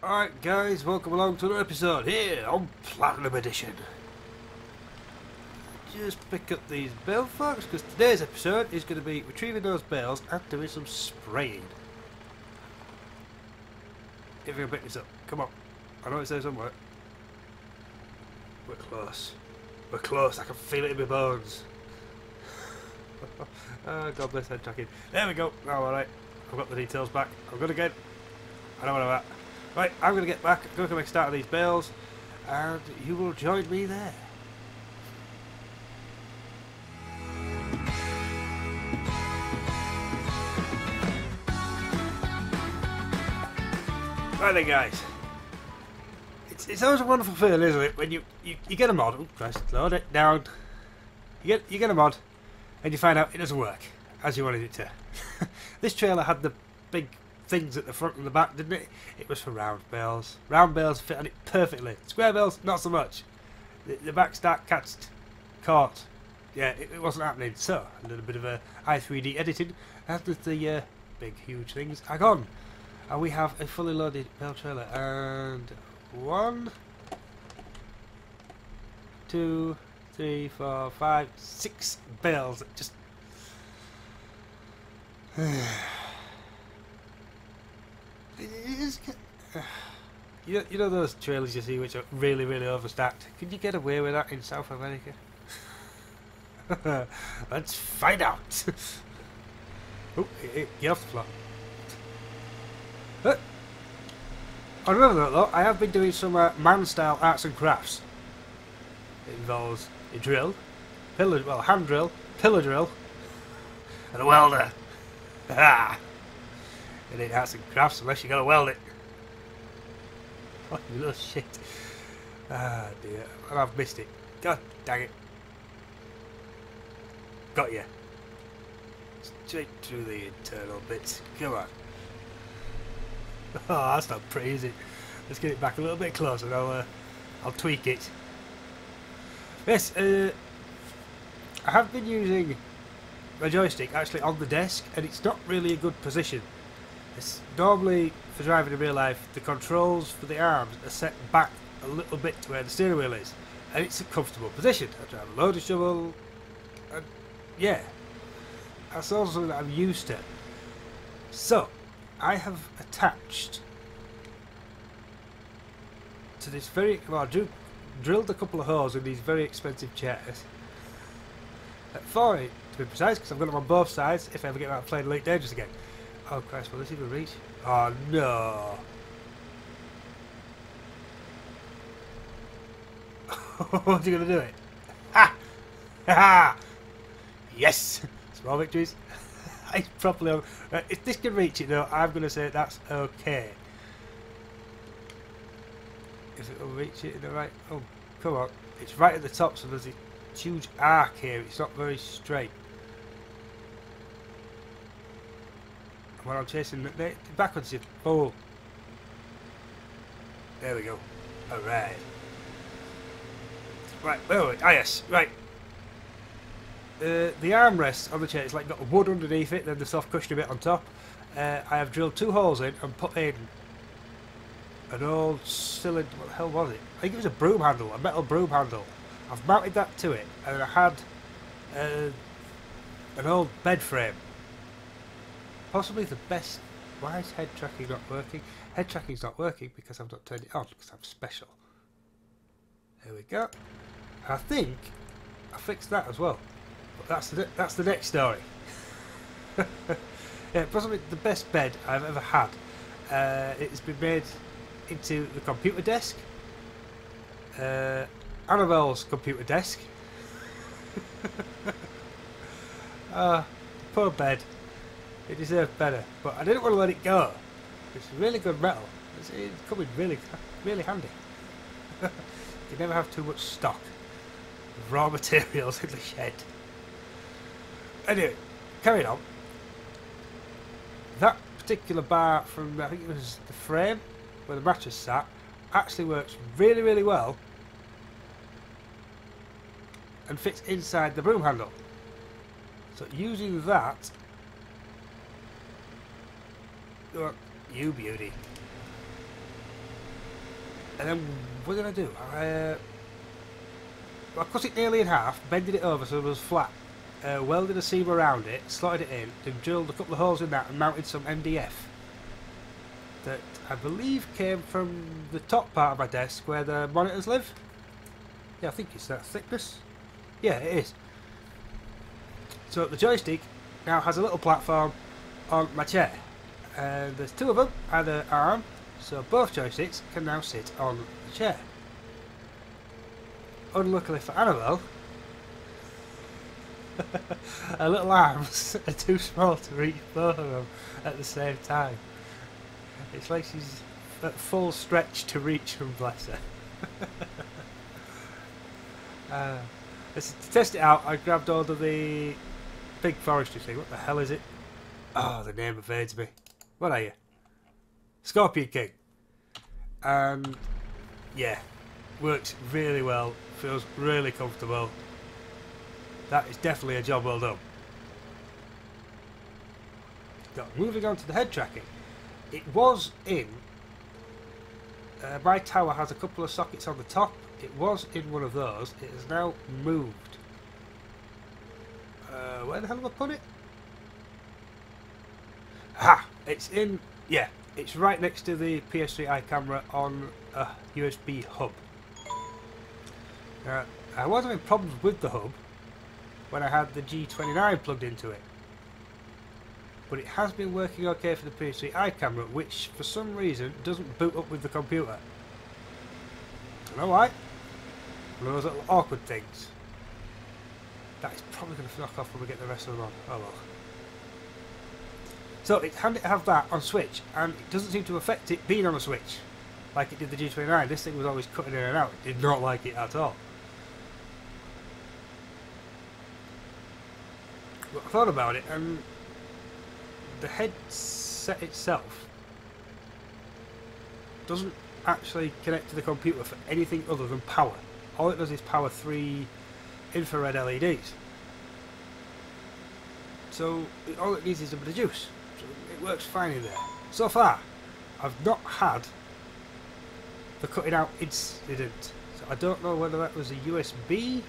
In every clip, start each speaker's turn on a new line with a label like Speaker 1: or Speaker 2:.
Speaker 1: Alright guys, welcome along to another episode here on Platinum Edition. Just pick up these bale folks because today's episode is going to be retrieving those bales and doing some spraying. If you can pick this up, come on. I know it's there somewhere. We're close. We're close, I can feel it in my bones. Oh, God bless head tracking. There we go. Oh, alright. I've got the details back. I'm good again. I know where I'm at. Right, I'm going to get back, go to make a start of these bales, and you will join me there. Right then guys, it's always a wonderful feeling, isn't it, when you get a mod, oh Christ, load it down, you get a mod, and you find out it doesn't work as you wanted it to. This trailer had the big things at the front and the back, didn't it? It was for round bales. Round bales fit on it perfectly. Square bales, not so much. The back start caught. Yeah, it wasn't happening. So, a little bit of a i3D editing after the big, huge things are gone. And we have a fully loaded bale trailer. And 1, 2, 3, 4, 5, 6 bales. Just you know those trailers you see which are really overstacked? Can you get away with that in South America? Let's find out. Oh, get off the floor. On another note though, I have been doing some man-style arts and crafts. It involves a drill, hand drill, pillar drill, and a welder. It ain't arts and crafts unless you gotta weld it. Oh, you little shit. Ah dear, and I've missed it. God dang it. Got you. Straight through the internal bits. Come on. Oh, that's not pretty, is it? Let's get it back a little bit closer and I'll tweak it. Yes, I have been using my joystick actually on the desk and it's not really a good position. It's normally, for driving in real life, the controls for the arms are set back a little bit to where the steering wheel is. And it's a comfortable position. I drive a loader shovel, and yeah. That's also something that I'm used to. So, I have attached to this drilled a couple of holes in these very expensive chairs. For it, to be precise, because I've got them on both sides, if I ever get around to playing Elite Dangerous again. Oh Christ, will this even reach? Oh no! What's he gonna do it? Ha! Ha! Yes! Small victories. It's properly on. If this can reach it though, I'm gonna say that's okay. If it will reach it in the right. Oh, come on. It's right at the top, so there's a huge arc here. It's not very straight. When I'm chasing the backwards, you fool. There we go. Alright. Right, wait. Ah, yes, right. The armrest on the chair is like got wood underneath it, then the soft cushion bit on top. I have drilled 2 holes in and put in an old cylinder. What the hell was it? I think it was a broom handle, a metal broom handle. I've mounted that to it, and I had an old bed frame. Possibly the best. Why is head tracking not working? Head tracking's not working because I've not turned it on because I'm special. There we go. I think I fixed that as well. But that's the next story. Yeah, possibly the best bed I've ever had. It's been made into the computer desk. Annabelle's computer desk. Poor bed. It deserved better, but I didn't want to let it go. It's really good metal. It's coming really handy. You never have too much stock of raw materials in the shed. Anyway, carrying on. That particular bar from, I think it was the frame where the mattress sat, actually works really well and fits inside the broom handle. So using that, you beauty. And then what did I do? I cut it nearly in half, bended it over so it was flat, welded a seam around it, slotted it in, then drilled a couple of holes in that and mounted some MDF that I believe came from the top part of my desk where the monitors live. Yeah, I think it's that thickness. Yeah, it is. So the joystick now has a little platform on my chair. There's two of them, either arm, so both joysticks can now sit on the chair. Unluckily for Annabelle, her little arms are too small to reach both of them at the same time. It's like she's at full stretch to reach them, bless her. To test it out, I grabbed hold of the big forestry thing. What the hell is it? Oh, the name evades me. What are you? Scorpion King. And yeah, works really well. Feels really comfortable. That is definitely a job well done. Now, moving on to the head tracking. It was in. My tower has a couple of sockets on the top. It was in one of those. It has now moved. Where the hell have I put it? Ha! It's in. Yeah, it's right next to the PS3i camera on a USB hub. I was having problems with the hub when I had the G29 plugged into it, but it has been working okay for the PS3i camera, which for some reason doesn't boot up with the computer. I don't know why. One of those little awkward things. That is probably going to knock off when we get the rest of them on. Oh well. So it's handy to have that on Switch, and it doesn't seem to affect it being on a Switch like it did the G29. This thing was always cutting in and out. It did not like it at all. But I thought about it, and the headset itself doesn't actually connect to the computer for anything other than power. All it does is power 3 infrared LEDs. So all it needs is a bit of juice. So it works fine in there. So far, I've not had the cutting out incident. So I don't know whether that was a USB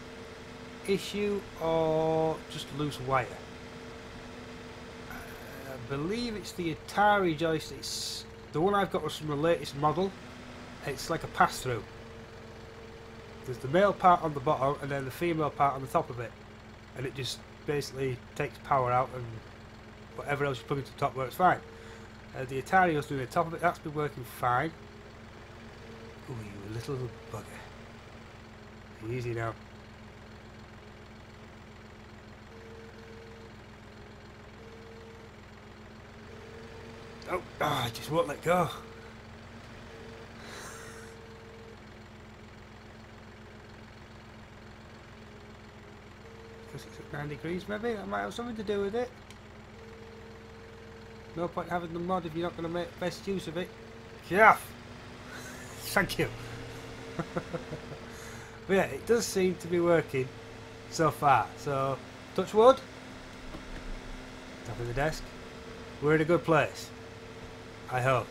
Speaker 1: issue or just loose wire. I believe it's the Atari joystick. The one I've got was from the latest model. It's like a pass-through. There's the male part on the bottom and then the female part on the top of it, and it just basically takes power out, and whatever else you plug into the top works fine. The Atari was doing the top of it. That's been working fine. Ooh, you little bugger. Easy now. Oh, I just won't let go. Because it's at 9 degrees maybe? That might have something to do with it. No point having the mod if you're not going to make best use of it. Get off! Thank you. But yeah, it does seem to be working so far. So, touch wood. Top of the desk. We're in a good place. I hope.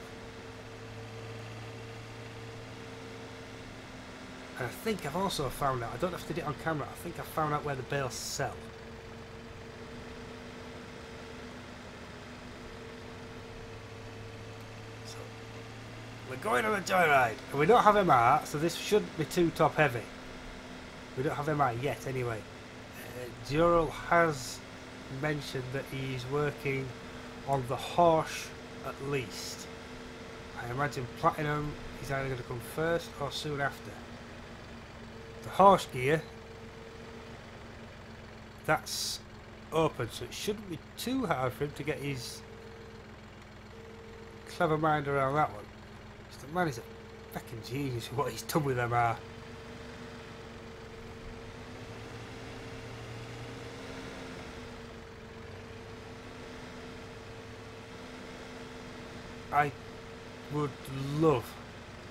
Speaker 1: And I think I've also found out, I don't know if I did it on camera, I think I found out where the bales sell. So, we're going on a joyride, and we don't have MR, so this shouldn't be too top heavy. We don't have MR yet anyway. Dural has mentioned that he's working on the Horse at least. I imagine Platinum is either going to come first or soon after. The Horse gear, that's open, so it shouldn't be too hard for him to get his clever mind around that one. The man is a fucking genius for what he's done with MR. I would love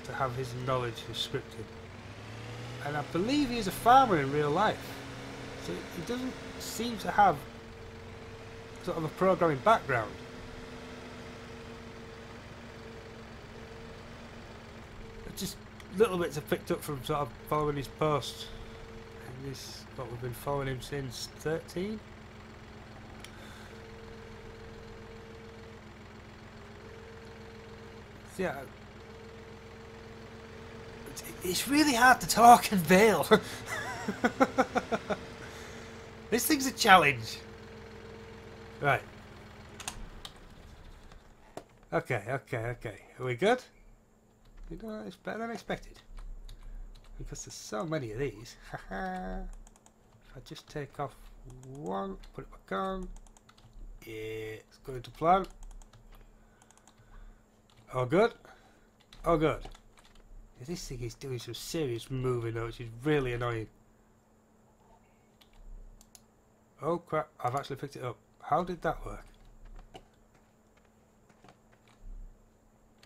Speaker 1: to have his knowledge of scripting. And I believe he's a farmer in real life. So he doesn't seem to have sort of a programming background. It just little bits I've picked up from sort of following his posts. And this, what we've been following him since 13. So yeah, it's really hard to talk and bail. This thing's a challenge. Right. Okay. Are we good? You know, it's better than expected. Because there's so many of these. If I just take off one, put it back on. Yeah, it's going to plan. All good? All good. This thing is doing some serious moving though, which is really annoying. Oh crap, I've actually picked it up. How did that work?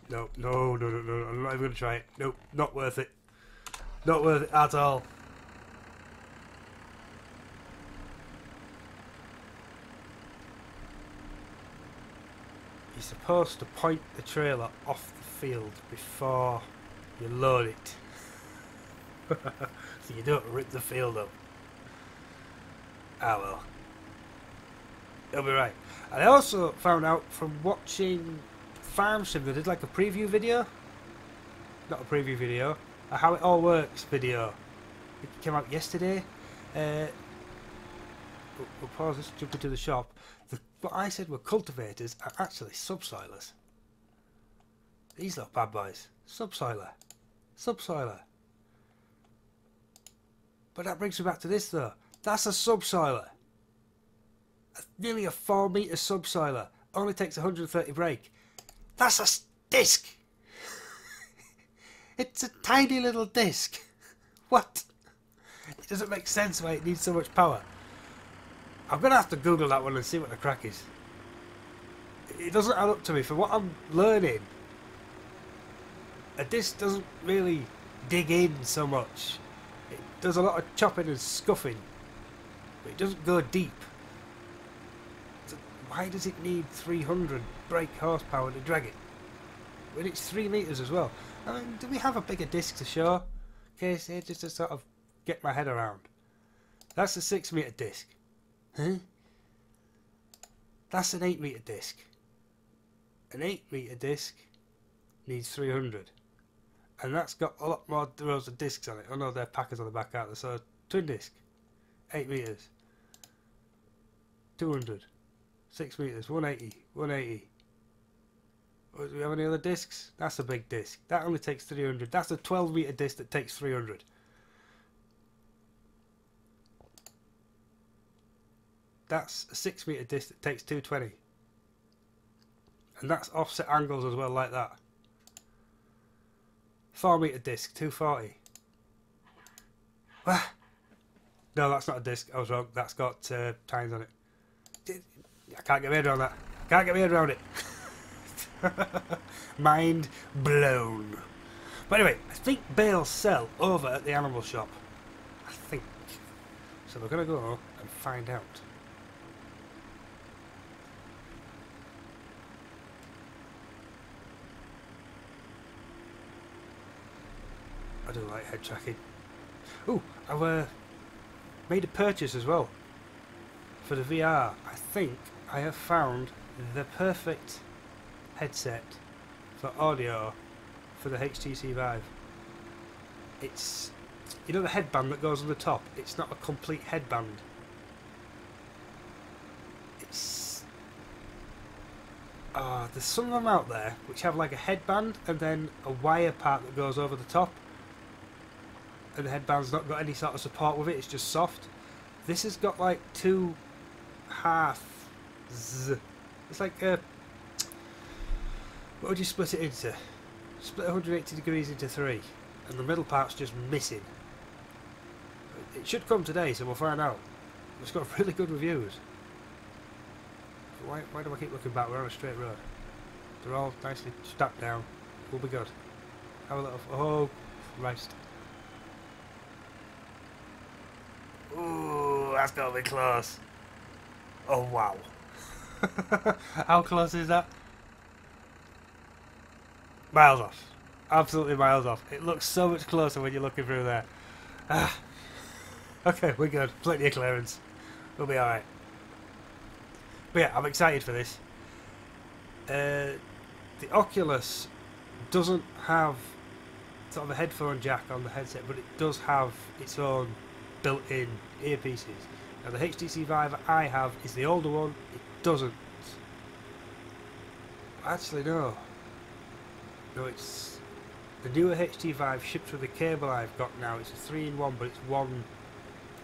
Speaker 1: No, I'm not even going to try it. Nope, not worth it. Not worth it at all. You're supposed to point the trailer off the field before you load it. So you don't rip the field up. Ah well. It'll be right. And I also found out from watching Farm Sim, they did like a preview video. Not a preview video. A how it all works video. It came out yesterday. We'll pause this, jump into the shop. What I said were cultivators are actually subsoilers. These little bad boys. Subsoiler. Subsoiler. But that brings me back to this though. That's a subsoiler. Nearly a 4 metre subsoiler. Only takes 130 brake. That's a disc. It's a tiny little disc. What? It doesn't make sense why it needs so much power. I'm going to have to Google that one and see what the crack is. It doesn't add up to me. For what I'm learning, a disc doesn't really dig in so much. It does a lot of chopping and scuffing, but it doesn't go deep. So why does it need 300 brake horsepower to drag it? When it's 3 metres as well. I mean, do we have a bigger disc to show? Okay, so just to sort of get my head around. That's a 6 metre disc. Huh? That's an 8 metre disc. An 8 metre disc needs 300. And that's got a lot more rows of discs on it. Oh no, they're packers on the back, aren't they? So, twin disc. 8 metres. 200. 6 metres. 180. 180. Do we have any other discs? That's a big disc. That only takes 300. That's a 12 metre disc that takes 300. That's a 6 metre disc that takes 220. And that's offset angles as well, like that. 4 metre disc, 240. Ah. No, that's not a disc. I was wrong. That's got tines on it. I can't get my head around that. Can't get my head around it. Mind blown. But anyway, I think bales sell over at the animal shop. I think. So we're going to go and find out. I do like head tracking. Ooh, I've made a purchase as well for the VR. I think I have found the perfect headset for audio for the HTC Vive. It's, you know, the headband that goes on the top. It's not a complete headband. It's there's some of them out there which have like a headband and then a wire part that goes over the top. And the headband's not got any sort of support with it, it's just soft. This has got like 2 halves. It's like what would you split it into? Split 180 degrees into 3, and the middle part's just missing. It should come today, so we'll find out. It's got really good reviews. Why do I keep looking back? We're on a straight road. They're all nicely stacked down. We'll be good. Have a little. Oh, Christ. Ooh, that's got to be close. Oh, wow. How close is that? Miles off. absolutely miles off. It looks so much closer when you're looking through there. Ah. Okay, we're good. Plenty of clearance. We'll be alright. But yeah, I'm excited for this. The Oculus doesn't have sort of a headphone jack on the headset, but it does have its own built-in earpieces. Now the HTC Vive I have is the older one. It doesn't. Actually, no. No, it's the newer HTC Vive ships with the cable I've got now. It's a 3-in-1, but it's one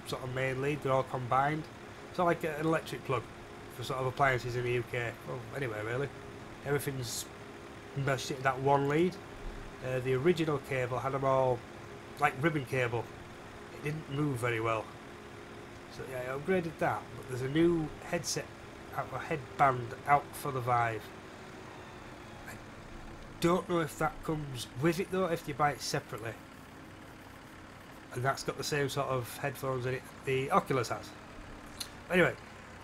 Speaker 1: sort of main lead. They're all combined. It's not like an electric plug for sort of appliances in the UK. Well, anyway, really, everything's meshed into that one lead. The original cable had them all like ribbon cable. It didn't move very well. So yeah, I upgraded that. But there's a new headset, or headband out for the Vive. I don't know if that comes with it though, if you buy it separately. And that's got the same sort of headphones in it the Oculus has. Anyway,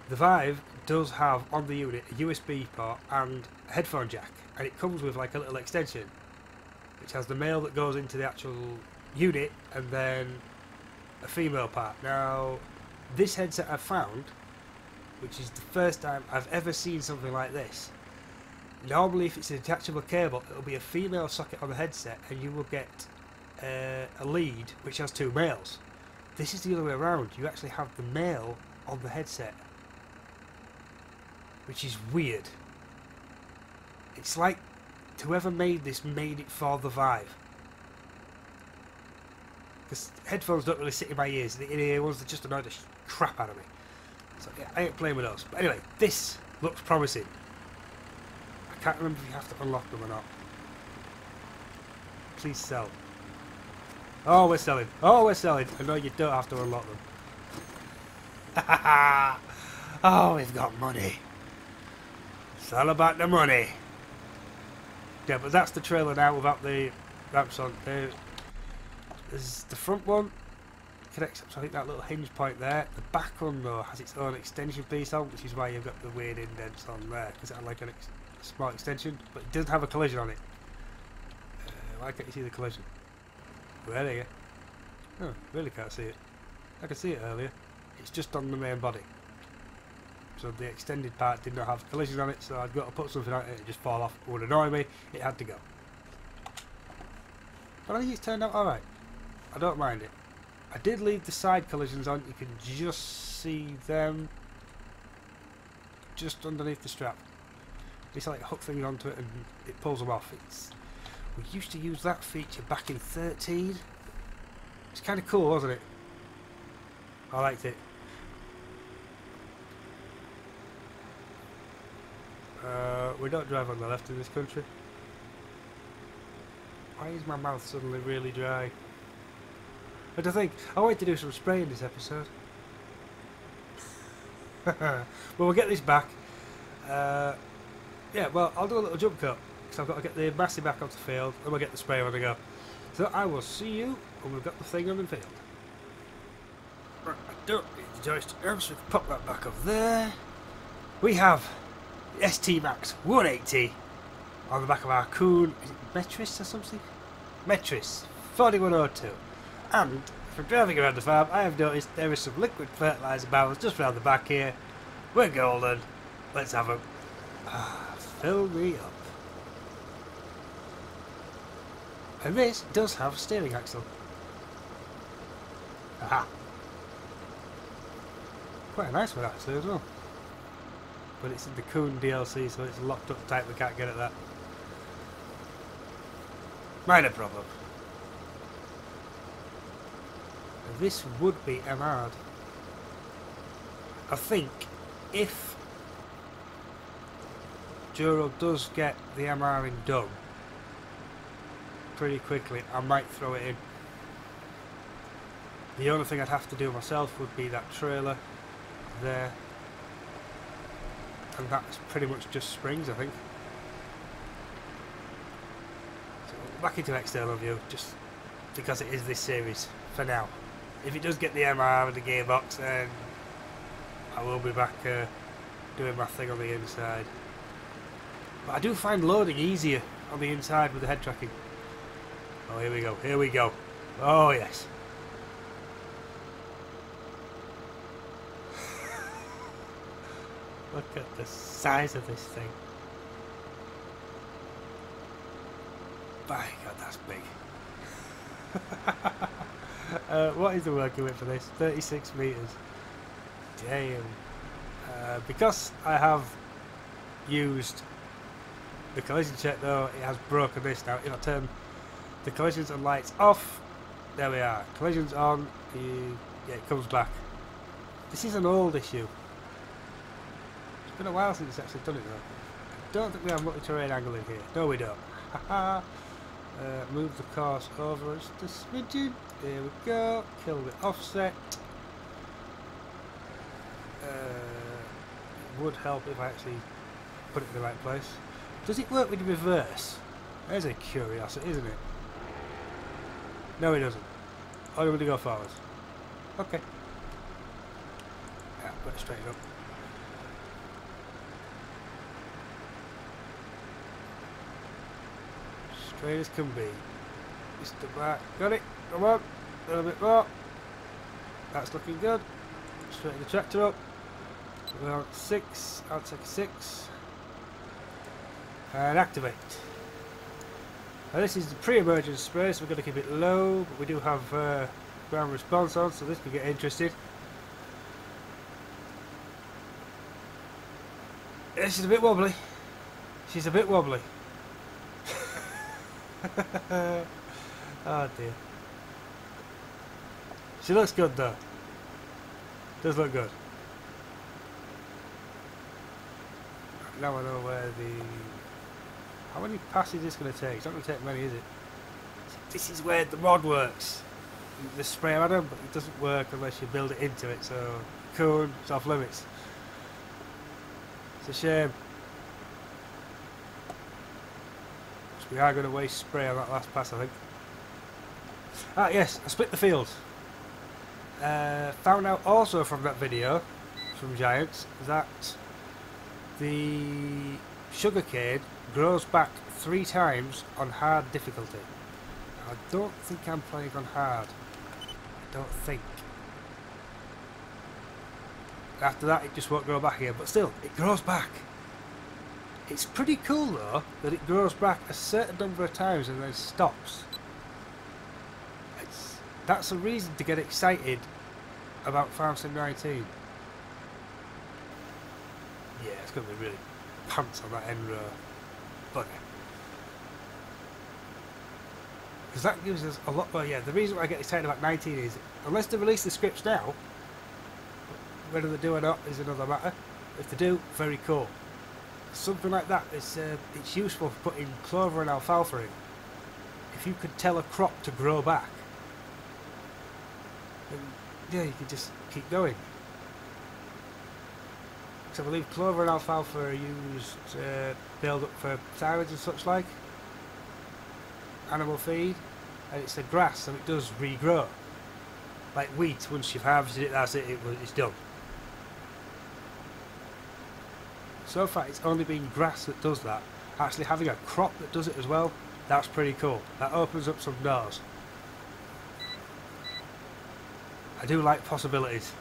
Speaker 1: the Vive does have on the unit a USB port and a headphone jack, and it comes with like a little extension which has the male that goes into the actual unit and then a female part. Now this headset I've found, which is the first time I've ever seen something like this. Normally if it's a detachable cable, it'll be a female socket on the headset and you will get a lead which has two males. This is the other way around. You actually have the male on the headset, which is weird. It's like whoever made this made it for the Vive, because headphones don't really sit in my ears. The in-ear ones, they just annoy the crap out of me. So yeah, I ain't playing with those. But anyway, this looks promising. I can't remember if you have to unlock them or not. Please sell. Oh, we're selling. Oh, we're selling. I know you don't have to unlock them. Oh, we've got money. It's all about the money. Yeah, but that's the trailer now without the ramps on. There's the front one connects up to I think that little hinge point there. The back one though has its own extension piece on, which is why you've got the weird indents on there, because it had like a small extension, but it doesn't have a collision on it. Why can't you see the collision? Well, there you go. Oh, really can't see it. I could see it earlier. It's just on the main body. So the extended part did not have collision on it, so I'd got to put something on it and it just fall off. It would annoy me. It had to go. But I think it's turned out alright. I don't mind it. I did leave the side collisions on. You can just see them just underneath the strap. It's like a hook thing onto it and it pulls them off. We used to use that feature back in 13. It's kind of cool, wasn't it? I liked it. We don't drive on the left in this country. Why is my mouth suddenly really dry? But I think I wanted to do some spray in this episode. Well, we'll get this back. Yeah, well, I'll do a little jump cut because I've got to get the massey back off the field and we'll get the spray when I go. So I will see you when we've got the thing on the field. Right, I don't need the joystick now, so we can pop that back over there. We have the ST Max 180 on the back of our Kuhn, is it Metris or something? Metris 4102. And from driving around the farm, I have noticed there is some liquid fertiliser barrels just around the back here. We're golden. Let's have them. Fill me up. And this does have a steering axle. Aha. Quite a nice one actually as well. But it's in the Kuhn DLC, so it's locked up tight, we can't get at that. Minor problem. And this would be MR'd. I think if Duro does get the MRing done pretty quickly, I might throw it in. The only thing I'd have to do myself would be that trailer there. And that's pretty much just springs, I think. So back into external view, just because it is this series for now. If it does get the MR and the gearbox, then I will be back doing my thing on the inside. But I do find loading easier on the inside with the head tracking. Oh, here we go. Here we go. Oh, yes. Look at the size of this thing. By God, that's big. What is the working width for this? 36 metres. Damn. Because I have used the collision check though, it has broken this now. If I turn the collisions and lights off, there we are. Collisions on, yeah, it comes back. This is an old issue. It's been a while since it's actually done it though. I don't think we have multi-terrain angle in here. No, we don't. Haha. Move the course over just a smidgen. There we go. Kill the offset. It would help if I actually put it in the right place. Does it work with the reverse? There's a curiosity, isn't it? No, it doesn't. Oh, I'm going to go forwards. Okay. Yeah, better straighten up. Straight as can be. Just the back. Got it. Come on. A little bit more. That's looking good. Straighten the tractor up. We're on 6. I'll take a 6. And activate. Now this is the pre-emergence spray, so we're going to keep it low, but we do have ground response on, so this could get interesting. This is a bit wobbly. She's a bit wobbly. Oh dear. She looks good though. Does look good. Now I know where the... How many passes is this going to take? It's not going to take many, is it? This is where the mod works. The spray adam, but it doesn't work unless you build it into it, so... Cool, it's off limits. It's a shame. We are going to waste spray on that last pass, I think. Ah, yes, I split the field. Found out also from that video, from Giants, that the sugarcane grows back 3 times on hard difficulty. I don't think I'm playing on hard. I don't think. After that, it just won't grow back again, but still, it grows back. It's pretty cool though that it grows back a certain number of times and then stops. That's a reason to get excited about FS17. Yeah, it's going to be really pants on that end row bugger. Because that gives us a lot more. Yeah, the reason why I get excited about 19 is unless they release the scripts now, whether they do or not is another matter. If they do, very cool. Something like that is it's useful for putting clover and alfalfa in. If you could tell a crop to grow back, then yeah, you could just keep going. So I believe clover and alfalfa are used build up for silage and such like, animal feed, and it's a grass and it does regrow. Like wheat, once you've harvested it, that's it, it's done. So far it's only been grass that does that. Actually having a crop that does it as well, that's pretty cool. That opens up some doors. I do like possibilities.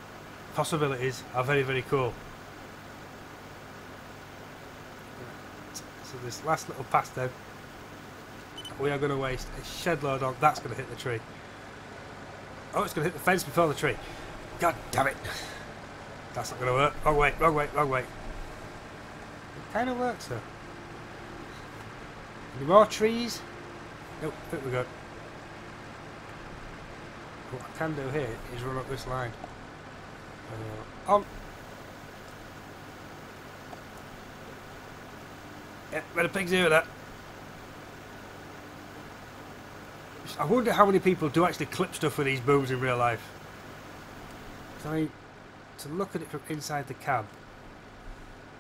Speaker 1: Possibilities are very, very cool. So this last little pass then, we are going to waste a shed load on. That's going to hit the tree. Oh, it's going to hit the fence before the tree. God damn it. That's not going to work. Wrong way, wrong way, wrong way. It kind of works though. Any more trees? Nope, I think we're good. What I can do here is run up this line. On. Yeah, where the pigs hear that. I wonder how many people do actually clip stuff with these booms in real life. I mean, to look at it from inside the cab,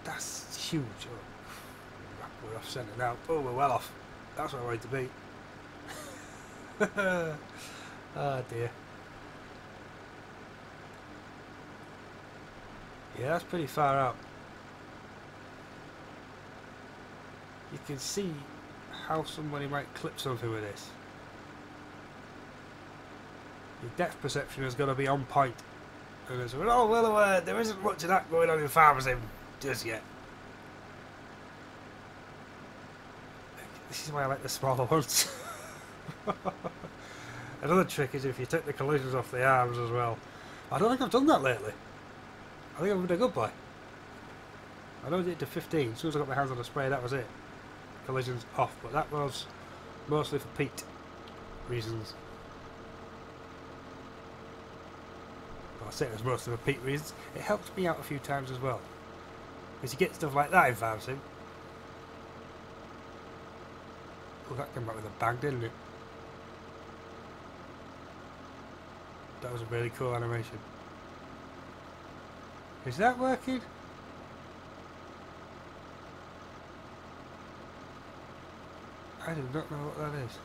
Speaker 1: that's huge. Oh, we're off centre now. Oh, we're well off. That's where I wanted to be. Oh dear. Yeah, that's pretty far out. You can see how somebody might clip something with this. Your depth perception has got to be on point. And as we're all well aware, there isn't much of that going on in Farrar just yet. This is why I like the smaller ones. Another trick is if you take the collisions off the arms as well. I don't think I've done that lately. I think I've been a good boy. I know I did it to 15. As soon as I got my hands on the spray, that was it. Collisions off, but that was mostly for Pete reasons. Well, I say it was mostly for Pete reasons. It helped me out a few times as well. Because you get stuff like that in Farrar. Oh, that came back with a bang, didn't it? That was a really cool animation. Is that working? I do not know what that is.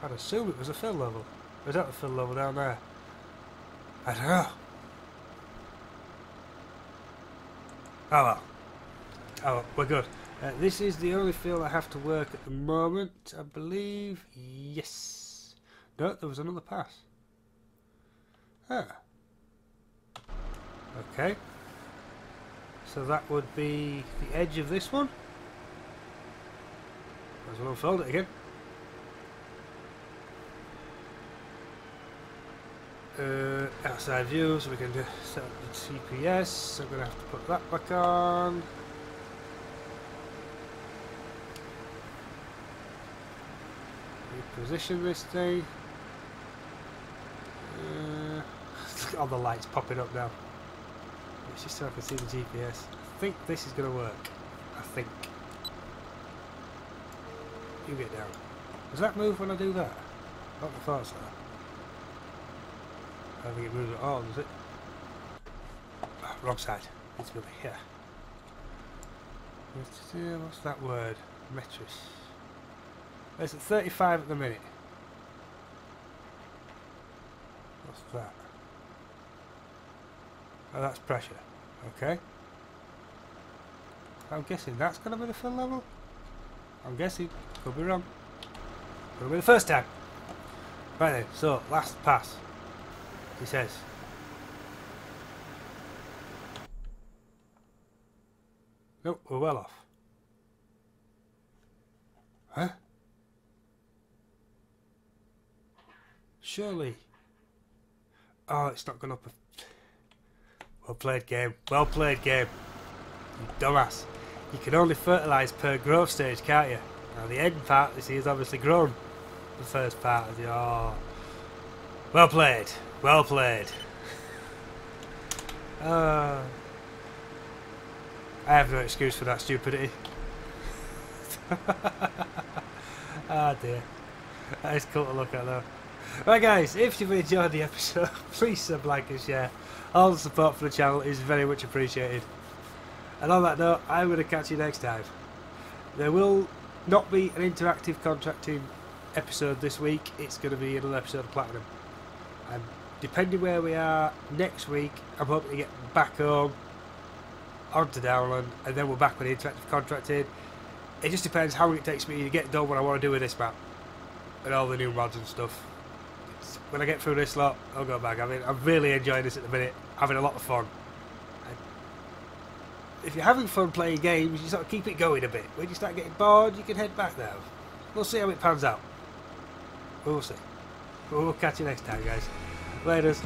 Speaker 1: I'd assume it was a fill level. Or is that the fill level down there? I don't know. Oh well. Oh well, we're good. This is the only fill I have to work at the moment, I believe. Yes. No, there was another pass. Ah. Okay. So that would be the edge of this one. Might as well unfold it again. Outside view, so we can set up the CPS. So I'm going to have to put that back on. Reposition this thing. Look at all the lights popping up now. It's just so I can see the GPS. I think this is going to work. I think. You get down. Does that move when I do that? Not the thought so. I don't think it moves at all, does it? Oh, wrong side. It's moving here. What's that word? Metris. It's at 35 at the minute. What's that? Oh, that's pressure. Okay. I'm guessing that's going to be the fill level? I'm guessing. Could be wrong. Could be the first time. Right then, so, last pass. He says. Nope, we're well off. Huh? Surely. Oh, it's not gone up. Well played game. Well played game. You dumbass. You can only fertilise per growth stage, can't you? Now the end part, you see, is obviously grown. The first part of the... Oh. Well played. Well played. I have no excuse for that stupidity. Ah dear. That is cool to look at though. Right guys, if you've enjoyed the episode, please sub, like and share. All the support for the channel is very much appreciated. And on that note, I'm going to catch you next time. There will not be an interactive contracting episode this week. It's going to be another episode of Platinum. And depending where we are next week, I'm hoping to get back home onto Downland, and then we're back with the interactive contracting. It just depends how long it takes me to get done what I want to do with this map and all the new mods and stuff. When I get through this lot, I'll go back. I mean, I'm really enjoying this at the minute, having a lot of fun. And if you're having fun playing games, you sort of keep it going a bit. When you start getting bored, you can head back now. We'll see how it pans out. We'll see. We'll catch you next time, guys. Laters.